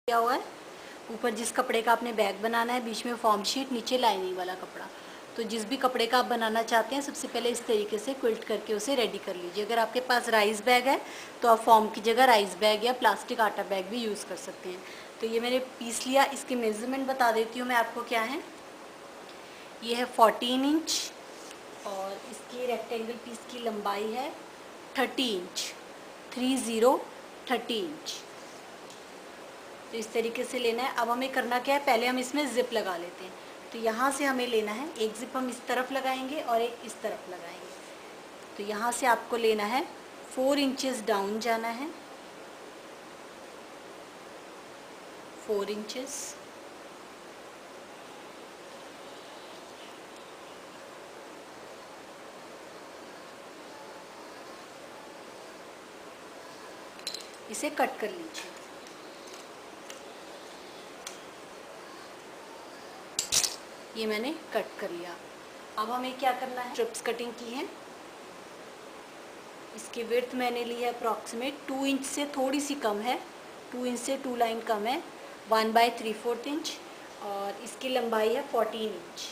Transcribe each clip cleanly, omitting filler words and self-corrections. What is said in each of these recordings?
किया हुआ है। ऊपर जिस कपड़े का आपने बैग बनाना है, बीच में फॉर्म शीट, नीचे लाइनिंग वाला कपड़ा। तो जिस भी कपड़े का आप बनाना चाहते हैं, सबसे पहले इस तरीके से क्विल्ट करके उसे रेडी कर लीजिए। अगर आपके पास राइस बैग है तो आप फॉर्म की जगह राइस बैग या प्लास्टिक आटा बैग भी यूज़ कर सकते हैं। तो ये मैंने पीस लिया। इसके मेज़रमेंट बता देती हूँ मैं आपको क्या है। ये है 14 इंच और इसकी रेक्टेंगल पीस की लंबाई है 30 इंच, 30 इंच। तो इस तरीके से लेना है। अब हमें करना क्या है, पहले हम इसमें ज़िप लगा लेते हैं। तो यहाँ से हमें लेना है, एक ज़िप हम इस तरफ लगाएंगे और एक इस तरफ लगाएंगे। तो यहाँ से आपको लेना है 4 इंचेस डाउन जाना है, 4 इंचेस। इसे कट कर लीजिए। ये मैंने कट कर लिया। अब हमें क्या करना है, स्ट्रिप्स कटिंग की है। इसकी विड्थ मैंने ली है अप्रॉक्सीमेट 2 इंच से थोड़ी सी कम है, 2 इंच से 2 लाइन कम है, 1/3/4 इंच। और इसकी लंबाई है 14 इंच।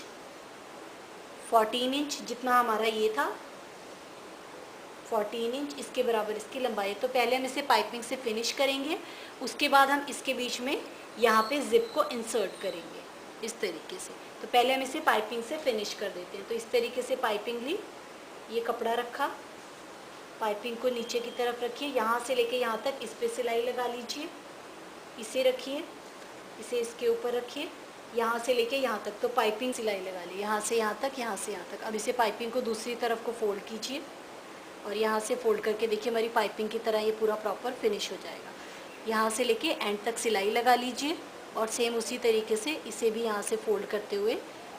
14 इंच जितना हमारा ये था, 14 इंच इसके बराबर इसकी लंबाई है। तो पहले हम इसे पाइपिंग से फिनिश करेंगे, उसके बाद हम इसके बीच में यहाँ पे ज़िप को इंसर्ट करेंगे इस तरीके से। तो पहले हम इसे पाइपिंग से फिनिश कर देते हैं। तो इस तरीके से पाइपिंग ली, ये कपड़ा रखा, पाइपिंग को नीचे की तरफ रखिए, यहाँ से लेके यहाँ तक इस पे सिलाई लगा लीजिए। इसे रखिए, इसे इसके ऊपर रखिए, यहाँ से लेके यहाँ तक। तो पाइपिंग सिलाई लगा ली, यहाँ से यहाँ तक, यहाँ से यहाँ तक। अब इसे पाइपिंग को दूसरी तरफ को फोल्ड कीजिए और यहाँ से फोल्ड करके देखिए हमारी पाइपिंग की तरह ये पूरा प्रॉपर फिनिश हो जाएगा। यहाँ से लेके एंड तक सिलाई लगा लीजिए और सेम उसी तरीके से इसे भी यहाँ से फोल्ड करते हुए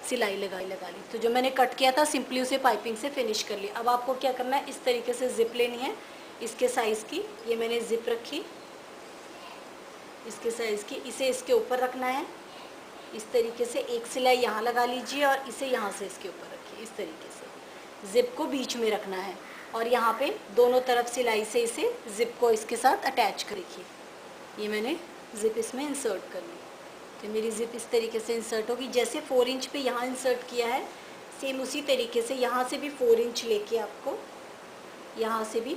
सिलाई लगा ली। तो जो मैंने कट किया था सिंपली उसे पाइपिंग से फिनिश कर लिया। अब आपको क्या करना है, इस तरीके से ज़िप लेनी है इसके साइज़ की। ये मैंने ज़िप रखी इसके साइज़ की, इसे इसके ऊपर रखना है इस तरीके से। एक सिलाई यहाँ लगा लीजिए और इसे यहाँ से इसके ऊपर रखिए इस तरीके से। ज़िप को बीच में रखना है और यहाँ पे दोनों तरफ सिलाई से इसे ज़िप को इसके साथ अटैच कर रखिए। ये मैंने ज़िप इसमें इंसर्ट कर ली। तो मेरी ज़िप इस तरीके से इंसर्ट होगी। जैसे 4 इंच पे यहाँ इंसर्ट किया है, सेम उसी तरीके से यहाँ से भी 4 इंच लेके आपको, यहाँ से भी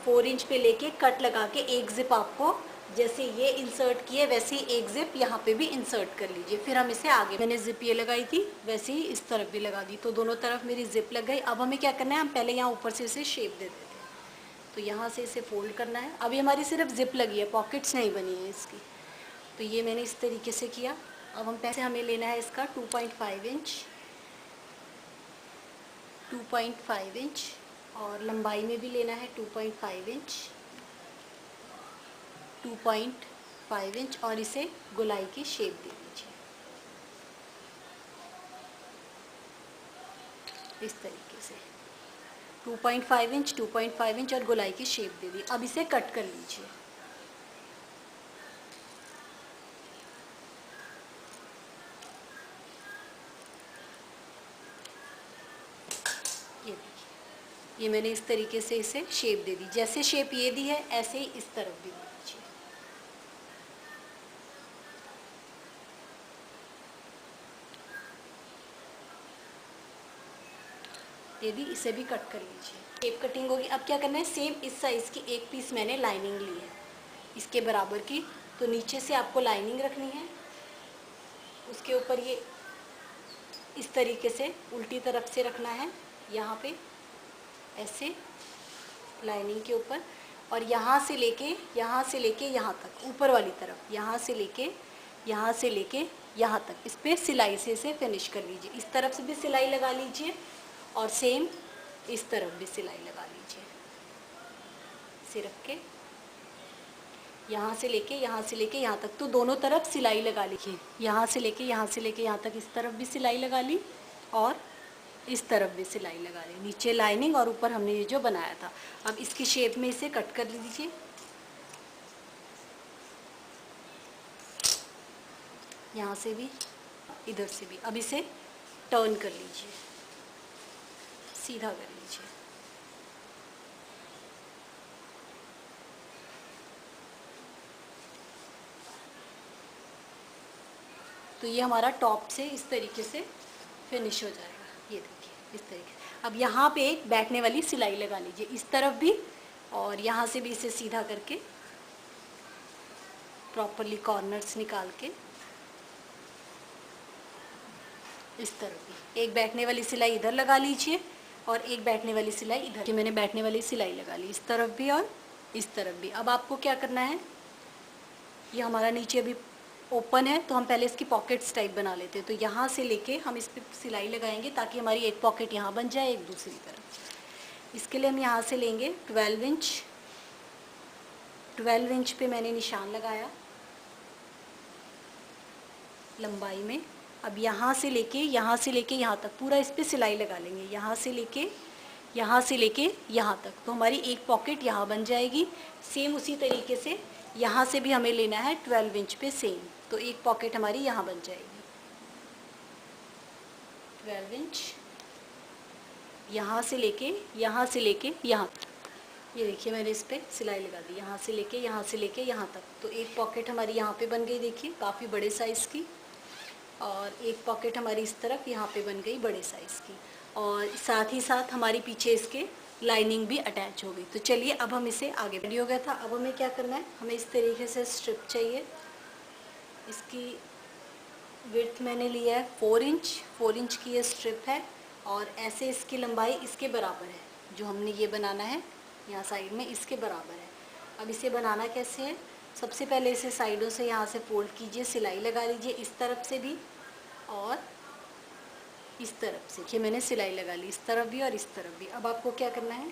4 इंच पे लेके कट लगा के एक ज़िप आपको जैसे ये इंसर्ट किए वैसे ही एक ज़िप यहाँ पे भी इंसर्ट कर लीजिए। फिर हम इसे आगे, मैंने ज़िप ये लगाई थी वैसे ही इस तरफ भी लगा दी। तो दोनों तरफ मेरी ज़िप लग गई। अब हमें क्या करना है, हम पहले यहाँ ऊपर से इसे शेप दे देते हैं। तो यहाँ से इसे फोल्ड करना है। अभी हमारी सिर्फ ज़िप लगी है, पॉकेट्स नहीं बनी है इसकी। तो ये मैंने इस तरीके से किया। अब हम पैसे हमें लेना है इसका 2.5 इंच, 2.5 इंच और लंबाई में भी लेना है 2.5 इंच, 2.5 इंच और इसे गोलाई की शेप दे दीजिए इस तरीके से। 2.5 इंच, 2.5 इंच और गोलाई की शेप दे दी। अब इसे कट कर लीजिए। ये देखिए, ये मैंने इस तरीके से इसे शेप दे दी। जैसे शेप ये दी है ऐसे ही इस तरफ भी दे दीजिए। ये भी, इसे भी कट कर लीजिए। शेप कटिंग होगी। अब क्या करना है, सेम इस साइज़ की एक पीस मैंने लाइनिंग ली है इसके बराबर की। तो नीचे से आपको लाइनिंग रखनी है, उसके ऊपर ये इस तरीके से उल्टी तरफ से रखना है, यहाँ पे ऐसे लाइनिंग के ऊपर। और यहाँ से लेके यहाँ तक ऊपर वाली तरफ, यहाँ से लेके यहाँ तक इस पर सिलाई से इसे फिनिश कर लीजिए। इस तरफ से भी सिलाई लगा लीजिए और सेम इस तरफ भी सिलाई लगा लीजिए। इसे रख के यहाँ से लेके यहाँ तक, तो दोनों तरफ सिलाई लगा लीजिए। यहाँ से लेके यहाँ तक इस तरफ भी सिलाई लगा ली और इस तरफ भी सिलाई लगा ली। नीचे लाइनिंग और ऊपर हमने ये जो बनाया था। अब इसकी शेप में इसे कट कर लीजिए, यहाँ से भी इधर से भी। अब इसे टर्न कर लीजिए, सीधा कर लीजिए। तो ये हमारा टॉप से इस तरीके से फिनिश हो जाएगा। ये देखिए इस तरीके से। अब यहाँ पे एक बैठने वाली सिलाई लगा लीजिए, इस तरफ भी और यहाँ से भी इसे सीधा करके प्रॉपरली कॉर्नर्स निकाल के इस तरफ भी एक बैठने वाली सिलाई इधर लगा लीजिए और एक बैठने वाली सिलाई इधर। मैंने बैठने वाली सिलाई लगा ली इस तरफ भी और इस तरफ भी। अब आपको क्या करना है, ये हमारा नीचे अभी ओपन है तो हम पहले इसकी पॉकेट्स टाइप बना लेते हैं। तो यहाँ से लेके हम इस पर सिलाई लगाएंगे ताकि हमारी एक पॉकेट यहाँ बन जाए, एक दूसरी तरफ। इसके लिए हम यहाँ से लेंगे 12 इंच। 12 इंच पे मैंने निशान लगाया लंबाई में। अब यहाँ से लेके यहाँ तक पूरा इस पर सिलाई लगा लेंगे, यहाँ से लेके यहाँ तक। तो हमारी एक पॉकेट यहाँ बन जाएगी। सेम उसी तरीके से यहाँ से भी हमें लेना है 12 इंच पे सेम, तो एक पॉकेट हमारी यहाँ बन जाएगी। 12 इंच यहाँ से लेके यहाँ। ये देखिए मैंने इस पर सिलाई लगा दी, यहाँ से लेके यहाँ तक। तो एक पॉकेट हमारी यहाँ पे बन गई, देखिए काफ़ी बड़े साइज़ की। और एक पॉकेट हमारी इस तरफ यहाँ पे बन गई बड़े साइज़ की। और साथ ही साथ हमारी पीछे इसके लाइनिंग भी अटैच हो गई। तो चलिए अब हम इसे आगे रेडी हो गया था। अब हमें क्या करना है, हमें इस तरीके से स्ट्रिप चाहिए। इसकी विड्थ मैंने लिया है 4 इंच। 4 इंच की ये स्ट्रिप है और ऐसे इसकी लंबाई इसके बराबर है। जो हमने ये बनाना है यहाँ साइड में इसके बराबर है। अब इसे बनाना कैसे है, सबसे पहले इसे साइडों से यहाँ से फोल्ड कीजिए, सिलाई लगा लीजिए इस तरफ से भी और इस तरफ से। देखिए मैंने सिलाई लगा ली इस तरफ भी और इस तरफ भी। अब आपको क्या करना है,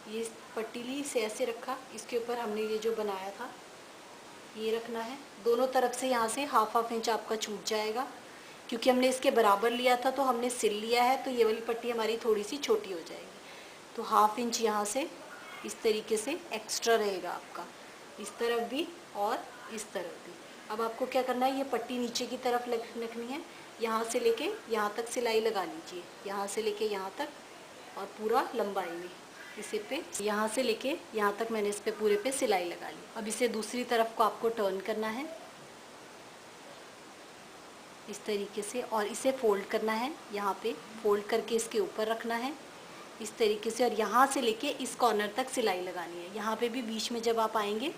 ये पट्टी ली, इसे ऐसे रखा, इसके ऊपर हमने ये जो बनाया था ये रखना है। दोनों तरफ से यहाँ से हाफ इंच आपका छूट जाएगा, क्योंकि हमने इसके बराबर लिया था तो हमने सिल लिया है, तो ये वाली पट्टी हमारी थोड़ी सी छोटी हो जाएगी। तो हाफ इंच यहाँ से इस तरीके से एक्स्ट्रा रहेगा आपका, इस तरफ भी और इस तरफ भी। अब आपको क्या करना है, ये पट्टी नीचे की तरफ रखनी है। यहाँ से लेके यहाँ तक सिलाई लगा लीजिए, यहाँ से लेके यहाँ तक और पूरा लंबाई में इसे पे यहाँ से लेके यहाँ तक मैंने इस पे पूरे पे सिलाई लगा ली। अब इसे दूसरी तरफ को आपको टर्न करना है इस तरीके से और इसे फोल्ड करना है। यहाँ पे फोल्ड करके इसके ऊपर रखना है इस तरीके से और यहाँ से लेके इस कॉर्नर तक सिलाई लगानी है। यहाँ पे भी बीच में जब आप आएंगे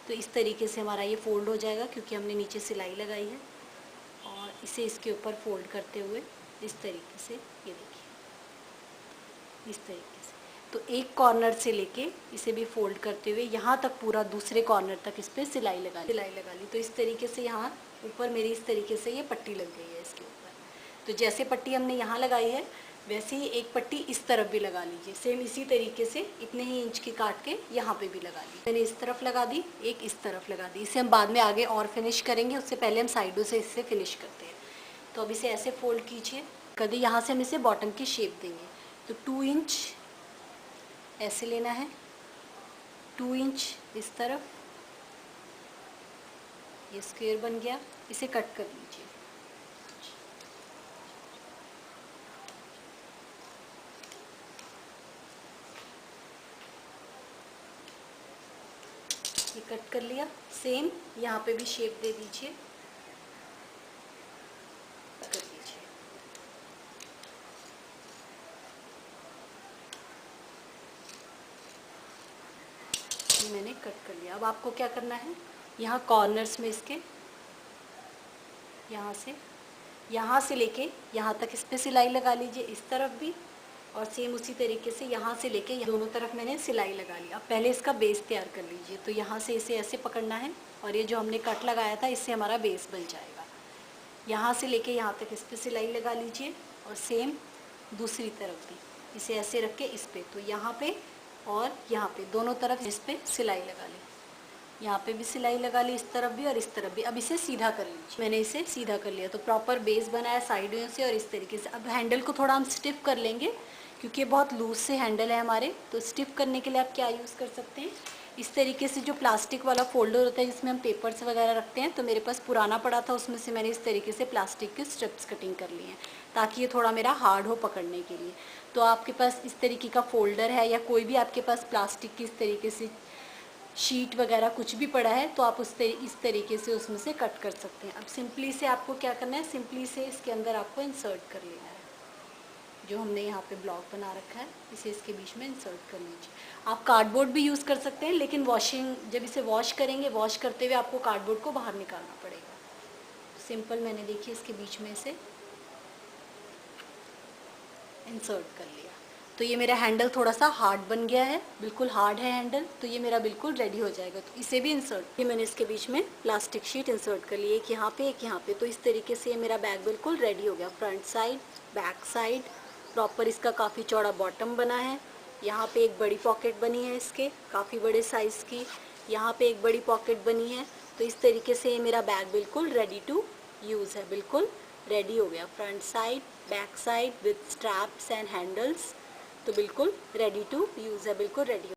तो इस तरीके से हमारा ये फोल्ड हो जाएगा, क्योंकि हमने नीचे सिलाई लगाई है। और इसे इसके ऊपर फोल्ड करते हुए इस तरीके से, ये देखिए इस तरीके से। तो एक कॉर्नर से लेके इसे भी फोल्ड करते हुए यहाँ तक पूरा दूसरे कॉर्नर तक इस पर सिलाई लगा ली। तो इस तरीके से यहाँ ऊपर मेरी इस तरीके से ये पट्टी लग गई है इसके ऊपर। तो जैसे पट्टी हमने यहाँ लगाई है वैसे ही एक पट्टी इस तरफ भी लगा लीजिए, सेम इसी तरीके से इतने ही इंच की काट के यहाँ पे भी लगा ली। मैंने इस तरफ लगा दी, एक इस तरफ लगा दी। इसे हम बाद में आगे और फिनिश करेंगे, उससे पहले हम साइडों से इससे फिनिश करते हैं। तो अब इसे ऐसे फोल्ड कीजिए, कभी यहाँ से हम इसे बॉटम की शेप देंगे। तो 2 इंच ऐसे लेना है, 2 इंच इस तरफ, ये स्क्वायर बन गया। इसे कट कर लीजिए। ये कट कर लिया। सेम यहाँ पे भी शेप दे दीजिए, कर दीजिए। ये मैंने कट कर लिया। अब आपको क्या करना है, यहाँ कॉर्नर्स में इसके यहाँ से लेके यहाँ तक इस पर सिलाई लगा लीजिए इस तरफ भी, और सेम उसी तरीके से यहाँ से लेके दोनों तरफ मैंने सिलाई लगा ली। अब पहले इसका बेस तैयार कर लीजिए। तो यहाँ से इसे ऐसे पकड़ना है और ये जो हमने कट लगाया था इससे हमारा बेस बन जाएगा। यहाँ से लेके यहाँ तक इस पर सिलाई लगा लीजिए और सेम दूसरी तरफ भी इसे ऐसे रख के इस पर, तो यहाँ पे और यहाँ पे दोनों तरफ इस पर सिलाई लगा ली। यहाँ पे भी सिलाई लगा ली, इस तरफ भी और इस तरफ भी। अब इसे सीधा कर लीजिए। मैंने इसे सीधा कर लिया, तो प्रॉपर बेस बनाया साइडों से और इस तरीके से। अब हैंडल को थोड़ा हम स्टिफ कर लेंगे, क्योंकि ये बहुत लूज से हैंडल है हमारे। तो स्टिफ करने के लिए आप क्या यूज़ कर सकते हैं, इस तरीके से जो प्लास्टिक वाला फोल्डर होता है जिसमें हम पेपर्स वगैरह रखते हैं, तो मेरे पास पुराना पड़ा था, उसमें से मैंने इस तरीके से प्लास्टिक के स्ट्रिप्स कटिंग कर लिए हैं ताकि ये थोड़ा मेरा हार्ड हो पकड़ने के लिए। तो आपके पास इस तरीके का फोल्डर है या कोई भी आपके पास प्लास्टिक की इस तरीके से शीट वगैरह कुछ भी पड़ा है तो आप इस तरीके से उसमें से कट कर सकते हैं। अब सिंपली से आपको क्या करना है, सिंपली से इसके अंदर आपको इंसर्ट कर लेना है। जो हमने यहाँ पे ब्लॉक बना रखा है इसे इसके बीच में इंसर्ट कर लीजिए। आप कार्डबोर्ड भी यूज़ कर सकते हैं, लेकिन जब इसे वॉश करेंगे, वॉश करते हुए आपको कार्डबोर्ड को बाहर निकालना पड़ेगा। सिंपल मैंने देखिए इसके बीच में से इंसर्ट कर लिया। तो ये मेरा हैंडल थोड़ा सा हार्ड बन गया है, बिल्कुल हार्ड है हैंडल, तो ये मेरा बिल्कुल रेडी हो जाएगा। तो इसे भी इंसर्ट, ये मैंने इसके बीच में प्लास्टिक शीट इंसर्ट कर ली, एक यहाँ पे एक यहाँ पे। तो इस तरीके से ये मेरा बैग बिल्कुल रेडी हो गया। Front side, back side, proper इसका काफ़ी चौड़ा बॉटम बना है। यहाँ पे एक बड़ी पॉकेट बनी है इसके, काफ़ी बड़े साइज़ की। यहाँ पे एक बड़ी पॉकेट बनी है। तो इस तरीके से ये मेरा बैग बिल्कुल रेडी टू यूज़ है, बिल्कुल रेडी हो गया। Front side, back side with straps and handles, तो बिल्कुल रेडी टू यूज़ है, बिल्कुल रेडी।